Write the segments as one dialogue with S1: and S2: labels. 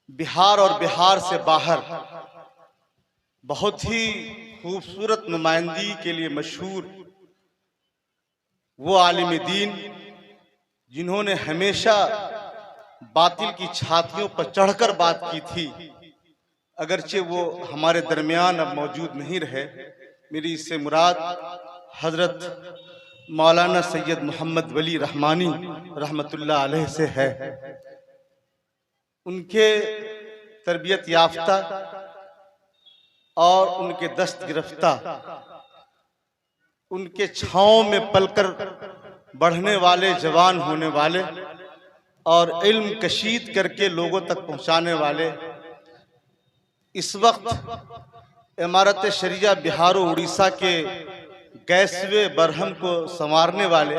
S1: بہار اور بہار سے باہر بہت ہی خوبصورت نمائندگی کے لیے مشہور وہ عالم دین جنہوں نے ہمیشہ باطل کی چھاتیوں پر چڑھ کر بات کی تھی، اگرچہ وہ ہمارے درمیان اب موجود نہیں رہے۔ میری اس سے مراد حضرت مولانا سید محمد ولی رحمانی رحمت اللہ علیہ سے ہے۔ ان کے تربیت یافتہ اور ان کے دست گرفتہ، ان کے چھاؤں میں پل کر بڑھنے والے، جوان ہونے والے اور علم کشید کر کے لوگوں تک پہنچانے والے، اس وقت امارت شریعہ بہار و اڑیسہ کے 11ویں برہم کو سنوارنے والے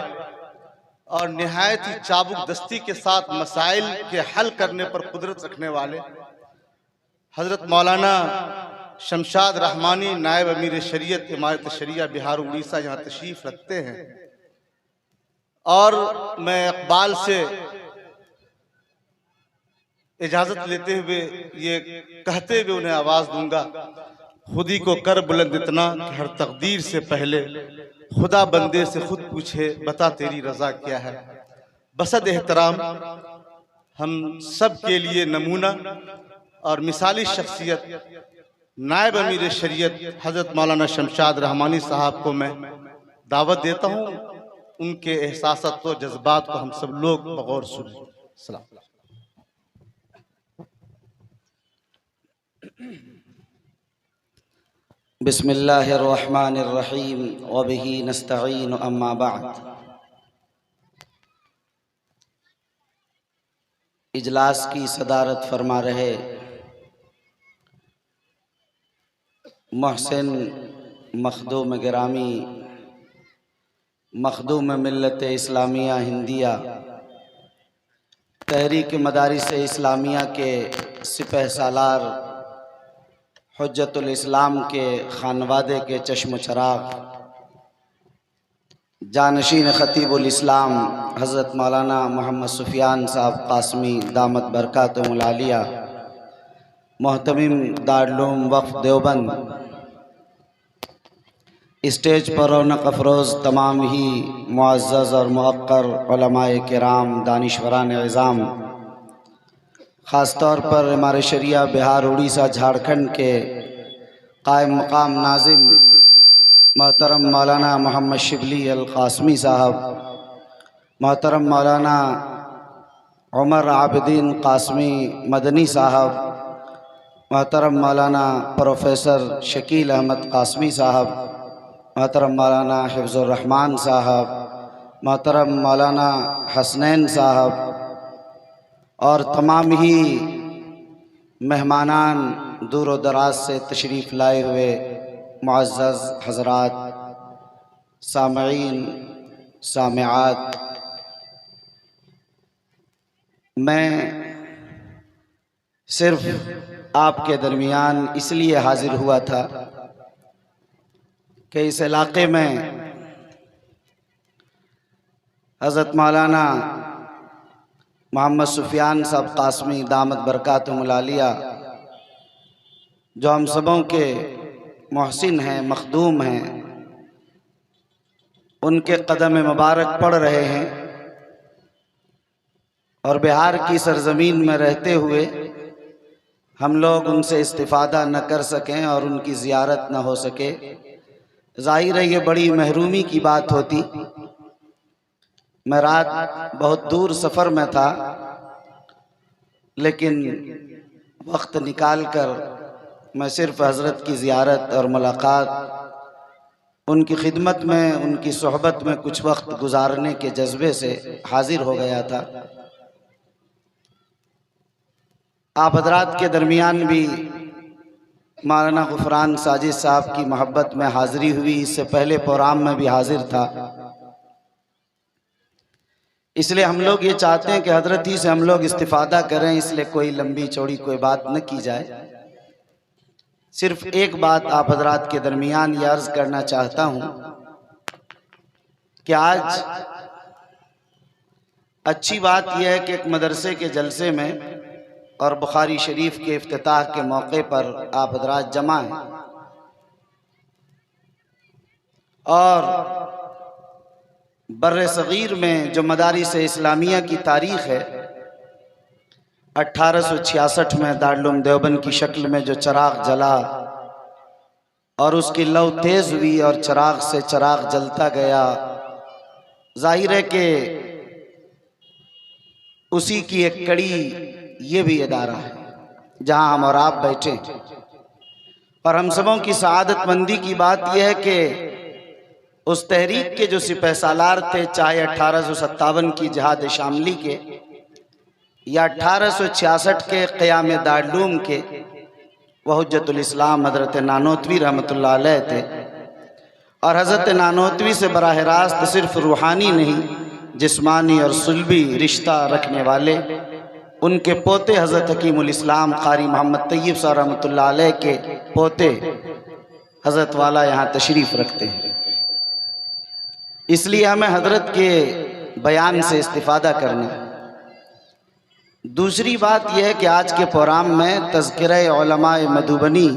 S1: اور نہایت ہی چابک دستی کے ساتھ مسائل کے حل کرنے پر قدرت رکھنے والے حضرت مولانا شمشاد رحمانی نائب امیر شریعت امارت شریعہ بہار و اڑیسہ یہاں تشریف رکھتے ہیں، اور میں اقبال سے اجازت لیتے ہوئے یہ کہتے ہوئے انہیں آواز دوں گا: خودی کو کر بلند اتنا کہ ہر تقدیر سے پہلے خدا بندے سے خود پوچھے بتا تیری رضا کیا ہے۔ بصد احترام ہم سب کے لیے نمونہ اور مثالی شخصیت نائب امیر شریعت حضرت مولانا شمشاد رحمانی صاحب کو میں دعوت دیتا ہوں، ان کے احساسات و جذبات کو ہم سب لوگ بغور سنیں۔ السلام۔
S2: بسم اللہ الرحمن الرحیم وبہ نستعین اما بعد۔ اجلاس کی صدارت فرما رہے محسن مخدوم گرامی، مخدوم ملت اسلامیہ ہندیہ، تحریک مدارس اسلامیہ کے سپہ سالار، حجت الاسلام کے خانوادے کے چشم و چراغ، جانشین خطیب الاسلام حضرت مولانا محمد سفیان صاحب قاسمی دامت برکاتہم العالیہ، محتمم دارالعلوم وقف دیوبند، اسٹیج پر رونق افروز تمام ہی معزز اور موقر علماء کرام، دانشوران عظام، خاص طور پر امارت شریعہ بہار اڑیسہ جھارکھنڈ کے قائم مقام ناظم محترم مولانا محمد شبلی القاسمی صاحب، محترم مولانا عمر عابدین قاسمی مدنی صاحب، محترم مولانا پروفیسر شکیل احمد قاسمی صاحب، محترم مولانا حفظ الرحمن صاحب، محترم مولانا حسنین صاحب، اور تمام ہی مہمانان دور و دراز سے تشریف لائے ہوئے معزز حضرات، سامعین، سامعات، میں صرف آپ کے درمیان اس لیے حاضر ہوا تھا کہ اس علاقے میں حضرت مولانا محمد سفیان صاحب قاسمی دامت برکاتہم العالیہ، جو ہم سبوں کے محسن ہیں، مخدوم ہیں، ان کے قدم مبارک پڑھ رہے ہیں، اور بہار کی سرزمین میں رہتے ہوئے ہم لوگ ان سے استفادہ نہ کر سکیں اور ان کی زیارت نہ ہو سکے، ظاہر ہے یہ بڑی محرومی کی بات ہوتی۔ میں رات بہت دور سفر میں تھا، لیکن وقت نکال کر میں صرف حضرت کی زیارت اور ملاقات، ان کی خدمت میں، ان کی صحبت میں کچھ وقت گزارنے کے جذبے سے حاضر ہو گیا تھا۔ آپ حضرات کے درمیان بھی مولانا غفران ساجد صاحب کی محبت میں حاضری ہوئی، اس سے پہلے پروگرام میں بھی حاضر تھا۔ اس لیے ہم لوگ یہ چاہتے ہیں کہ حضرت ہی سے ہم لوگ استفادہ کریں، اس لیے کوئی لمبی چوڑی کوئی بات نہ کی جائے۔ صرف ایک بات آپ حضرات کے درمیان یہ عرض کرنا چاہتا ہوں کہ آج اچھی بات یہ ہے کہ ایک مدرسے کے جلسے میں اور بخاری شریف کے افتتاح کے موقع پر آپ حضرات جمع ہیں، اور بر صغیر میں جو مدارس اسلامیہ کی تاریخ ہے، 1866 میں دارالعلوم دیوبند کی شکل میں جو چراغ جلا اور اس کی لو تیز ہوئی اور چراغ سے چراغ جلتا گیا، ظاہر ہے کہ اسی کی ایک کڑی یہ بھی ادارہ ہے جہاں ہم اور آپ بیٹھے ہیں۔ اور ہم سبوں کی سعادت مندی کی بات یہ ہے کہ اس تحریک کے جو سپہ سالار تھے، چاہے 1857 کی جہاد شاملی کے یا 1866 کے قیام دارالعلوم کے، وہ حجت الاسلام حضرت نانوتوی رحمۃ اللہ علیہ تھے، اور حضرت نانوتوی سے براہ راست صرف روحانی نہیں، جسمانی اور صلبی رشتہ رکھنے والے ان کے پوتے حضرت حکیم الاسلام قاری محمد طیب صاحب رحمۃ اللہ علیہ کے پوتے حضرت والا یہاں تشریف رکھتے ہیں، اس لیے ہمیں حضرت کے بیان سے استفادہ کرنا ہے۔ دوسری بات یہ ہے کہ آج کے پروگرام میں تذکرہ علماء مدھوبنی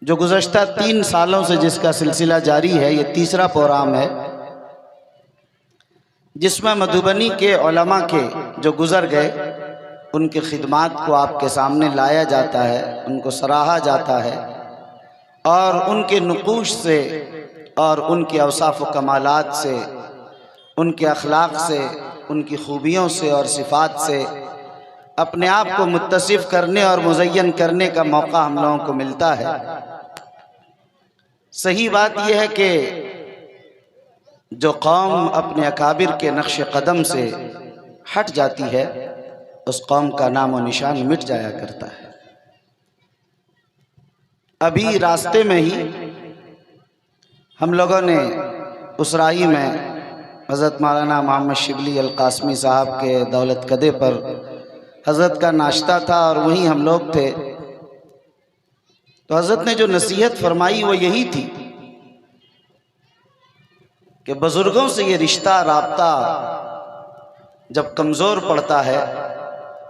S2: جو گزشتہ 3 سالوں سے جس کا سلسلہ جاری ہے، یہ تیسرا پروگرام ہے جس میں مدھوبنی کے علماء کے جو گزر گئے ان کی خدمات کو آپ کے سامنے لایا جاتا ہے، ان کو سراہا جاتا ہے، اور ان کے نقوش سے اور ان کے اوصاف و کمالات سے، ان کے اخلاق سے، ان کی خوبیوں سے اور صفات سے اپنے آپ کو متصف کرنے اور مزین کرنے کا موقع ہم لوگوں کو ملتا ہے۔ صحیح بات یہ ہے کہ جو قوم اپنے اکابر کے نقش قدم سے ہٹ جاتی ہے، اس قوم کا نام و نشان مٹ جایا کرتا ہے۔ ابھی راستے میں ہی ہم لوگوں نے اسرائی میں حضرت مولانا محمد شبلی القاسمی صاحب کے دولت کدے پر حضرت کا ناشتہ تھا، اور وہیں ہم لوگ تھے، تو حضرت نے جو نصیحت فرمائی وہ یہی تھی کہ بزرگوں سے یہ رشتہ رابطہ جب کمزور پڑتا ہے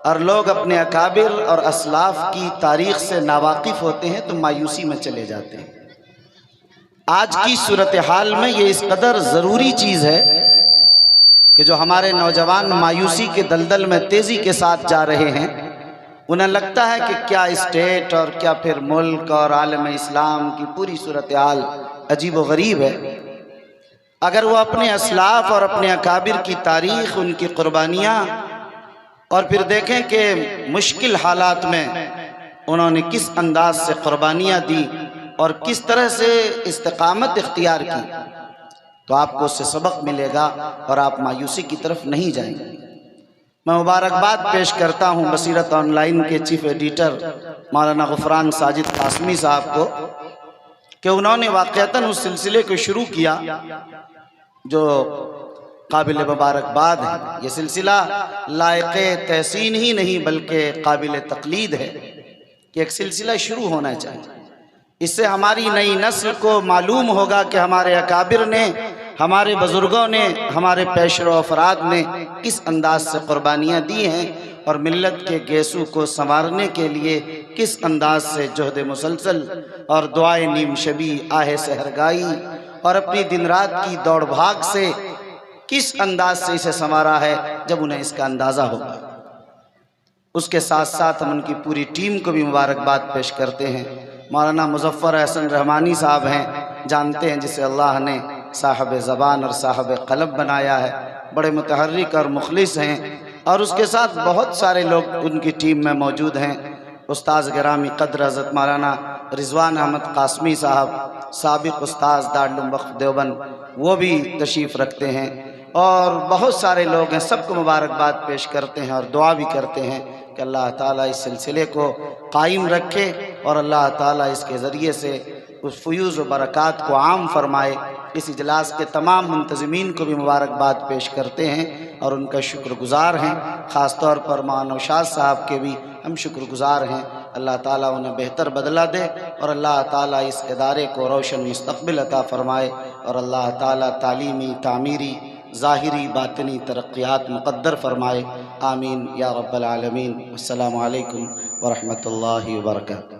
S2: اور لوگ اپنے اکابر اور اسلاف کی تاریخ سے ناواقف ہوتے ہیں تو مایوسی میں چلے جاتے ہیں۔ آج کی صورتحال میں یہ اس قدر ضروری چیز ہے کہ جو ہمارے نوجوان مایوسی کے دلدل میں تیزی کے ساتھ جا رہے ہیں، انہیں لگتا ہے کہ کیا اسٹیٹ اور کیا پھر ملک اور عالم اسلام کی پوری صورتحال عجیب و غریب ہے۔ اگر وہ اپنے اسلاف اور اپنے اکابر کی تاریخ، ان کی قربانیاں، اور پھر دیکھیں کہ مشکل حالات میں انہوں نے کس انداز سے قربانیاں دی اور کس طرح سے استقامت اختیار کی، تو آپ کو اس سے سبق ملے گا اور آپ مایوسی کی طرف نہیں جائیں گے۔ میں مبارکباد پیش کرتا ہوں بصیرت آن لائن کے چیف ایڈیٹر مولانا غفران ساجد قاسمی صاحب کو کہ انہوں نے واقعتاً اس سلسلے کو شروع کیا جو قابل مبارکباد ہے۔ یہ سلسلہ لائق تحسین ہی نہیں بلکہ قابل تقلید ہے کہ ایک سلسلہ شروع ہونا چاہیے۔ اس سے ہماری نئی نسل کو معلوم ہوگا کہ ہمارے اکابر نے، ہمارے بزرگوں نے، ہمارے پیشرو افراد نے کس انداز سے قربانیاں دی ہیں، اور ملت کے گیسو کو سنوارنے کے لیے کس انداز سے جہد مسلسل اور دعائے نیم شبی، آہ سحرگائی اور اپنی دن رات کی دوڑ بھاگ سے کس انداز سے اسے سنوارا ہے، جب انہیں اس کا اندازہ ہوگا۔ اس کے ساتھ ساتھ ہم ان کی پوری ٹیم کو بھی مبارکباد پیش کرتے ہیں۔ مولانا مظفر احسن رحمانی صاحب ہیں، جانتے ہیں جسے اللہ نے صاحب زبان اور صاحب قلب بنایا ہے، بڑے متحرک اور مخلص ہیں، اور اس کے ساتھ بہت سارے لوگ ان کی ٹیم میں موجود ہیں۔ استاذ گرامی قدر حضرت مولانا رضوان احمد قاسمی صاحب، سابق استاذ دارالعلوم وقف دیوبند، وہ بھی تشریف رکھتے ہیں، اور بہت سارے لوگ ہیں۔ سب کو مبارکباد پیش کرتے ہیں اور دعا بھی کرتے ہیں کہ اللہ تعالیٰ اس سلسلے کو قائم رکھے اور اللہ تعالیٰ اس کے ذریعے سے اس فیوز و برکات کو عام فرمائے۔ اس اجلاس کے تمام منتظمین کو بھی مبارکباد پیش کرتے ہیں اور ان کا شکر گزار ہیں۔ خاص طور پر مولانا نوشاد صاحب کے بھی ہم شکر گزار ہیں۔ اللہ تعالیٰ انہیں بہتر بدلہ دے اور اللہ تعالیٰ اس ادارے کو روشن مستقبل عطا فرمائے، اور اللہ تعالیٰ تعلیمی، تعمیری ظاہری باطنی ترقیات مقدر فرمائے، آمین یا رب العالمین۔ السلام علیکم ورحمۃ اللہ وبرکاتہ۔